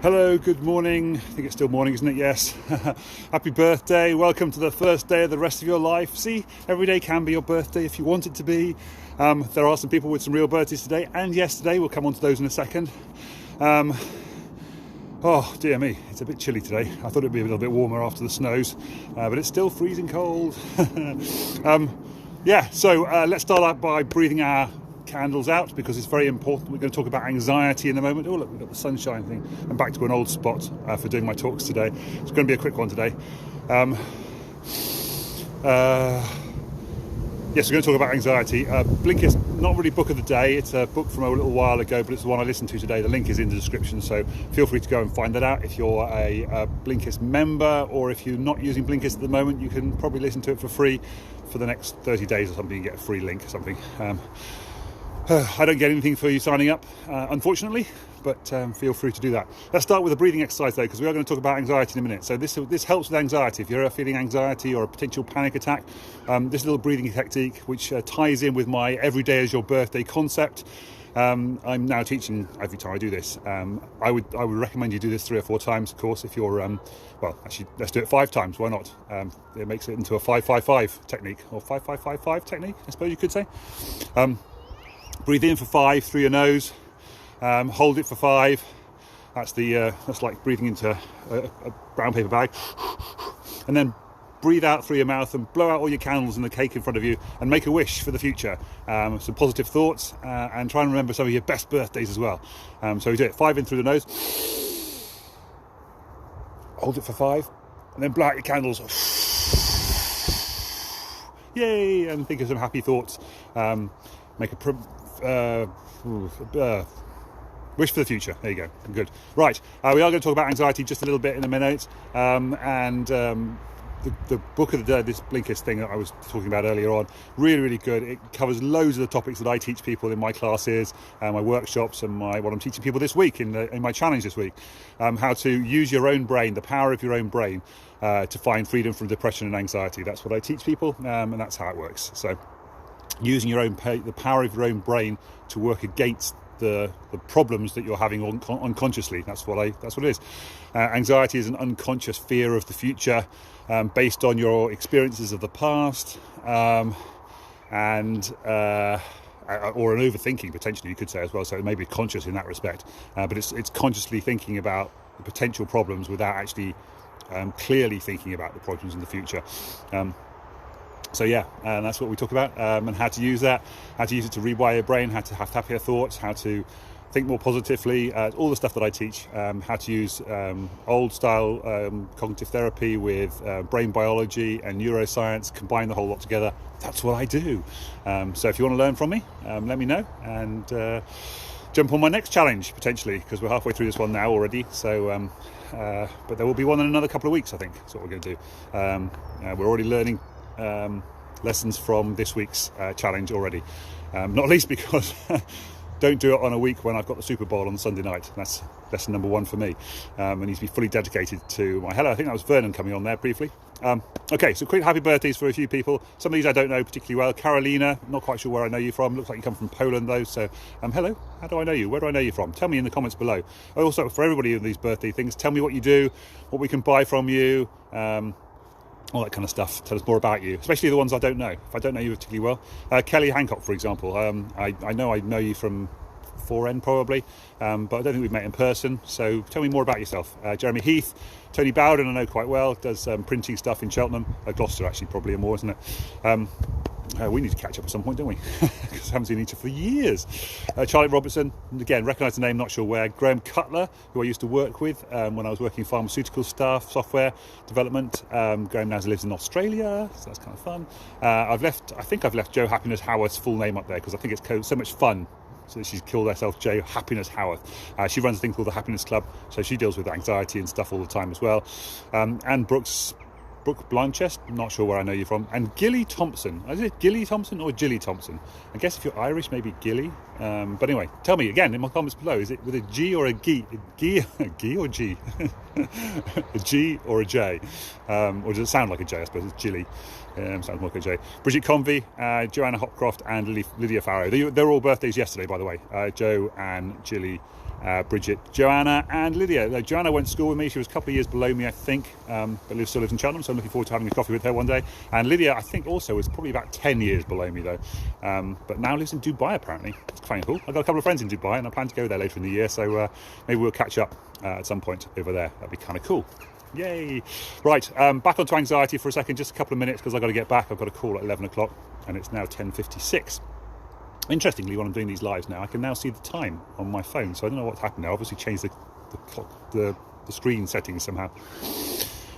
Hello, good morning. I think it's still morning, isn't it? Yes. Happy birthday. Welcome to the first day of the rest of your life. See, every day can be your birthday if you want it to be. There are some people with some real birthdays today and yesterday. We'll come on to those in a second. Oh, dear me. It's a bit chilly today. I thought it'd be a little bit warmer after the snows, but it's still freezing cold. So let's start out by breathing our candles out because it's very important. We're going to talk about anxiety in a moment. Oh look, we've got the sunshine thing. I'm back to an old spot for doing my talks today. It's going to be a quick one today. Yes, we're going to talk about anxiety. Blinkist, not really book of the day. It's a book from a little while ago, but it's the one I listened to today. The link is in the description, so feel free to go and find that out. If you're a Blinkist member, or if you're not using Blinkist at the moment, you can probably listen to it for free for the next 30 days or something. You get a free link or something. I don't get anything for you signing up, unfortunately, but feel free to do that. Let's start with a breathing exercise though, because we are going to talk about anxiety in a minute. So this helps with anxiety. If you're feeling anxiety or a potential panic attack, this little breathing technique, which ties in with my every day is your birthday concept. I'm now teaching every time I do this. I would recommend you do this 3 or 4 times, of course, if you're, actually, let's do it 5 times, why not? It makes it into a 5-5-5 technique, or 5-5-5-5 technique, I suppose you could say. Breathe in for 5 through your nose, hold it for 5. That's like breathing into a brown paper bag. And then breathe out through your mouth and blow out all your candles and the cake in front of you and make a wish for the future. Some positive thoughts and try and remember some of your best birthdays as well. So we do it 5 in through the nose, hold it for 5, and then blow out your candles. Yay! And think of some happy thoughts. Make a wish for the future. There you go. Good. Right. We are going to talk about anxiety just a little bit in a minute. The book of the day, this Blinkist thing that I was talking about earlier on, really, really good. It covers loads of the topics that I teach people in my classes, my workshops, and what I'm teaching people this week in my challenge this week. How to use your own brain, the power of your own brain, to find freedom from depression and anxiety. That's what I teach people, and that's how it works. So, using the power of your own brain to work against the problems that you're having unconsciously. That's what it is. Anxiety is an unconscious fear of the future, based on your experiences of the past, or an overthinking potentially, you could say as well. So it may be conscious in that respect, but it's consciously thinking about the potential problems without actually clearly thinking about the problems in the future. And that's what we talk about, and how to use that, how to use it to rewire your brain, how to have happier thoughts, how to think more positively, all the stuff that I teach, how to use old style cognitive therapy with brain biology and neuroscience, combine the whole lot together. That's what I do. So if you want to learn from me, let me know, and jump on my next challenge potentially, because we're halfway through this one now already. So but there will be one in another couple of weeks, I think. That's what we're going to do. We're already learning lessons from this week's challenge already, not least because don't do it on a week when I've got the Super Bowl on Sunday night. That's lesson number 1 for me. I need to be fully dedicated to my hello. I think that was Vernon coming on there briefly. Okay, so quick happy birthdays for a few people. Some of these I don't know particularly well. Karolina, not quite sure where I know you from. Looks like you come from Poland though. So hello, how do I know you? Where do I know you from? Tell me in the comments below. Also, for everybody in these birthday things, tell me what you do, what we can buy from you, all that kind of stuff. Tell us more about you, especially the ones I don't know. If I don't know you particularly well, Kelly Hancock, for example. I know you from 4N probably, but I don't think we've met in person. So tell me more about yourself. Jeremy Heath, Tony Bowden, I know quite well. Does printing stuff in Cheltenham, Gloucester actually, probably more, isn't it? We need to catch up at some point, don't we? Because I haven't seen each other for years. Charlie Robertson, again, recognise the name, not sure where. Graeme Cutler, who I used to work with when I was working pharmaceutical staff, software development. Graeme now lives in Australia, so that's kind of fun. I think I've left Jo Happiness-Howarth's full name up there because I think it's so much fun. So she's called herself Jo Happiness-Howarth. She runs a thing called the Happiness Club, so she deals with anxiety and stuff all the time as well. And Brooke Blanchest, not sure where I know you from, and Gilly Thompson. Is it Gilly Thompson or Gilly Thompson? I guess if you're Irish, maybe Gilly. But anyway, tell me again in my comments below, is it with a G or a G? A G or G? A G or a J? Or does it sound like a J? I suppose it's Gilly. Sounds more like a J. Bridget Convey, Joanna Hopcroft, and Lydia Farrow. They're all birthdays yesterday, by the way. Joe and Gilly Bridget, Joanna and Lydia. Joanna went to school with me. She was a couple of years below me, I think, but still lives in Cheltenham, so I'm looking forward to having a coffee with her one day. And Lydia, I think, also was probably about 10 years below me, though, but now lives in Dubai, apparently. It's quite cool. I've got a couple of friends in Dubai, and I plan to go there later in the year, so maybe we'll catch up at some point over there. That'd be kind of cool. Yay! Right, back onto anxiety for a second, just a couple of minutes, because I've got to get back. I've got a call at 11 o'clock, and it's now 10:56. Interestingly, when I'm doing these lives now, I can now see the time on my phone, so I don't know what's happened now. Obviously changed the clock, the screen settings somehow.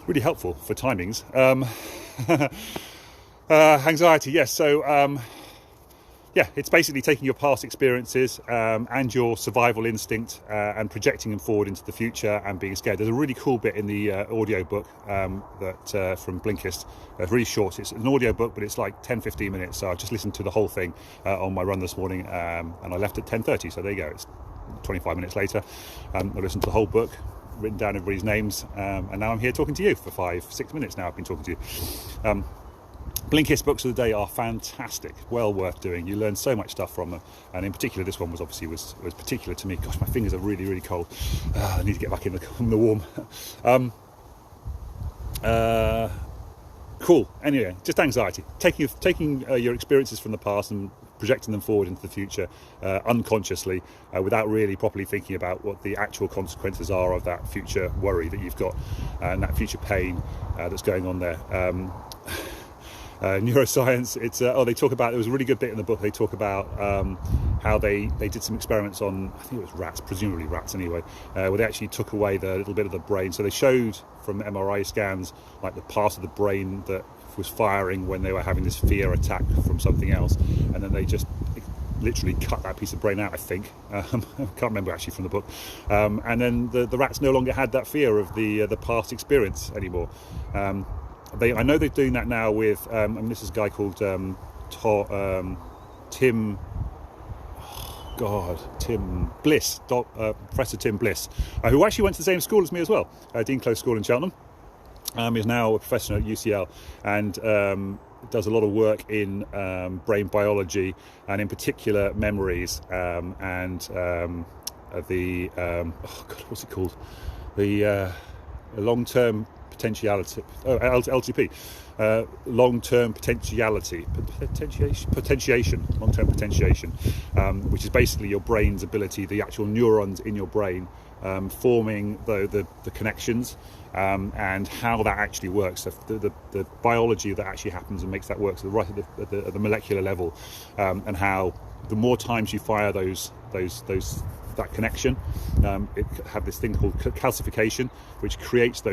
Really helpful for timings. Anxiety, yes. So, it's basically taking your past experiences and your survival instinct and projecting them forward into the future and being scared. There's a really cool bit in the audio book that from Blinkist. It's really short. It's an audio book, but it's like 10-15 minutes. So I just listened to the whole thing on my run this morning, and I left at 10:30. So there you go. It's 25 minutes later. I listened to the whole book, written down everybody's names, and now I'm here talking to you for 5-6 minutes now. I've been talking to you. Blinkist books of the day are fantastic, well worth doing. You learn so much stuff from them, and in particular this one was particular to me. Gosh, my fingers are really, really cold. I need to get back in the warm. Cool. Anyway, just anxiety. Taking your experiences from the past and projecting them forward into the future unconsciously, without really properly thinking about what the actual consequences are of that future worry that you've got and that future pain that's going on there. Neuroscience, they talk about, there was a really good bit in the book, they talk about how they did some experiments on, I think it was rats, presumably rats anyway, where they actually took away the little bit of the brain. So they showed from MRI scans like the part of the brain that was firing when they were having this fear attack from something else, and then they just literally cut that piece of brain out, I think. I can't remember actually from the book. And then the rats no longer had that fear of the past experience anymore. I know they're doing that now with, this is a guy called Tim Bliss, Professor Tim Bliss, who actually went to the same school as me as well, Dean Close School in Cheltenham. Is now a professor at UCL and does a lot of work in brain biology and in particular memories and the what's it called? The long-term potentiality, LTP, long-term potentiation, long-term potentiation, which is basically your brain's ability, the actual neurons in your brain forming the connections, and how that actually works, the biology that actually happens and makes that work, so right at the molecular level, and how the more times you fire that connection, it have this thing called calcification, which creates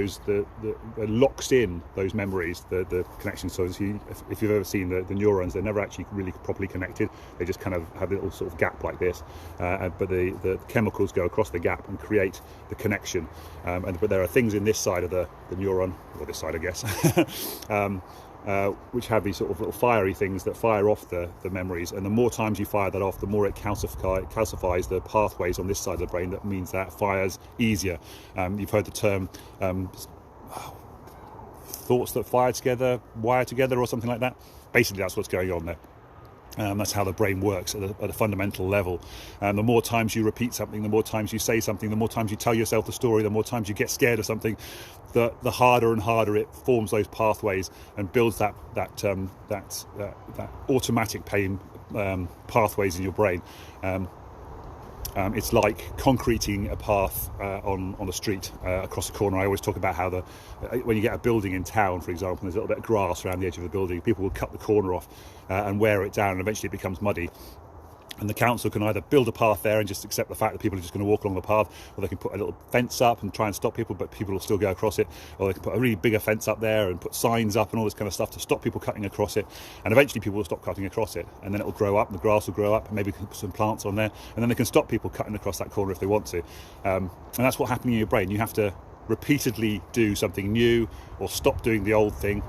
locks in those memories, the connections. So if you've ever seen the neurons, they're never actually really properly connected. They just kind of have a little sort of gap like this, but the chemicals go across the gap and create the connection. But there are things in this side of the neuron, or this side I guess, which have these sort of little fiery things that fire off the memories, and the more times you fire that off, the more it calcifies the pathways on this side of the brain. That means that fires easier. You've heard the term thoughts that wire together or something like that. Basically that's what's going on there. That's how the brain works at a fundamental level. And the more times you repeat something, the more times you say something, the more times you tell yourself the story, the more times you get scared of something, the harder and harder it forms those pathways and builds that automatic pain pathways in your brain. It's like concreting a path on a street across a corner. I always talk about how when you get a building in town, for example, there's a little bit of grass around the edge of the building. People will cut the corner off and wear it down, and eventually it becomes muddy. And the council can either build a path there and just accept the fact that people are just going to walk along the path, or they can put a little fence up and try and stop people, but people will still go across it, or they can put a really bigger fence up there and put signs up and all this kind of stuff to stop people cutting across it, and eventually people will stop cutting across it, and then it will grow up, and the grass will grow up, and maybe put some plants on there, and then they can stop people cutting across that corner if they want to. And that's what's happening in your brain. You have to repeatedly do something new or stop doing the old thing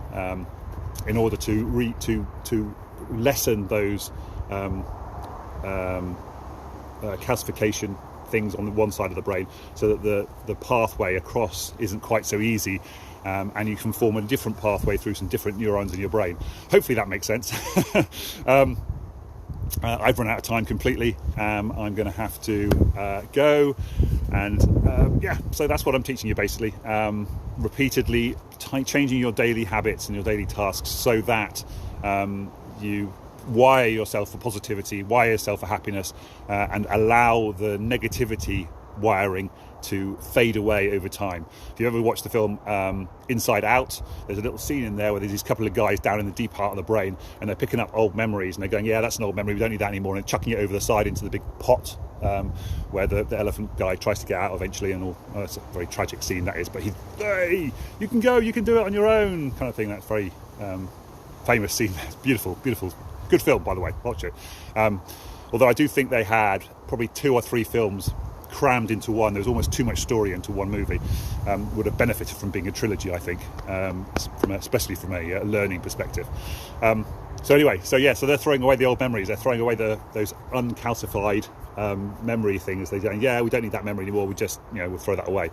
in order to lessen those calcification things on the one side of the brain, so that the pathway across isn't quite so easy, and you can form a different pathway through some different neurons in your brain. Hopefully that makes sense. I've run out of time completely. I'm going to have to go, and so that's what I'm teaching you basically. Repeatedly changing your daily habits and your daily tasks so that you wire yourself for positivity, wire yourself for happiness, and allow the negativity wiring to fade away over time. If you ever watched the film Inside Out, there's a little scene in there where there's these couple of guys down in the deep part of the brain, and they're picking up old memories, and they're going, yeah, that's an old memory, we don't need that anymore, and chucking it over the side into the big pot where the elephant guy tries to get out eventually, and it's a very tragic scene that is, but he's, hey, you can go, you can do it on your own, kind of thing. That's very famous scene. It's beautiful, good film, by the way, watch it. Although I do think they had probably 2 or 3 films crammed into one. There was almost too much story into one movie. Would have benefited from being a trilogy, I think, especially from a learning perspective. So they're throwing away the old memories. They're throwing away those uncalcified memory things. They're saying, yeah, we don't need that memory anymore. We just, we'll throw that away.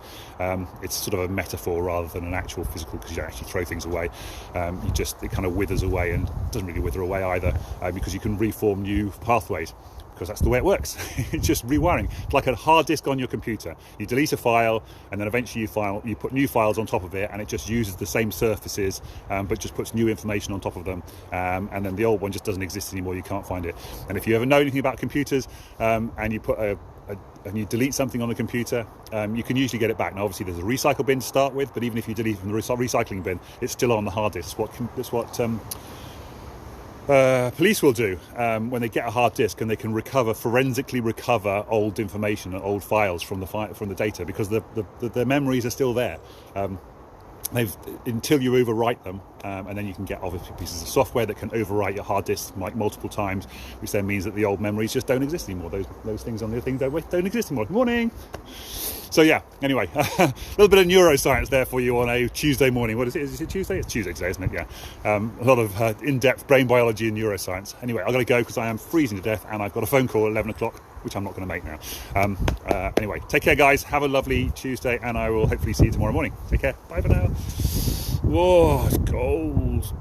It's sort of a metaphor rather than an actual physical, because you don't actually throw things away. It kind of withers away, and doesn't really wither away either, because you can reform new pathways. Because that's the way it works. It's just rewiring. It's like a hard disk on your computer. You delete a file, and then eventually you put new files on top of it, and it just uses the same surfaces, but just puts new information on top of them. And then the old one just doesn't exist anymore. You can't find it. And if you ever know anything about computers, and you put and you delete something on a computer, you can usually get it back. Now, obviously, there's a recycle bin to start with, but even if you delete from the recycling bin, it's still on the hard disk. That's what police will do when they get a hard disk, and they can forensically recover old information and old files from the data, because the memories are still there. Until you overwrite them, and then you can get obviously pieces of software that can overwrite your hard disk multiple times, which then means that the old memories just don't exist anymore. Those things on the thing don't exist anymore. Good morning. So yeah, anyway, a little bit of neuroscience there for you on a Tuesday morning. What is it? Is it Tuesday? It's Tuesday today, isn't it? Yeah. A lot of in-depth brain biology and neuroscience. Anyway, I've got to go because I am freezing to death, and I've got a phone call at 11 o'clock, which I'm not going to make now. Anyway, take care, guys. Have a lovely Tuesday, and I will hopefully see you tomorrow morning. Take care. Bye for now. Whoa, it's cold.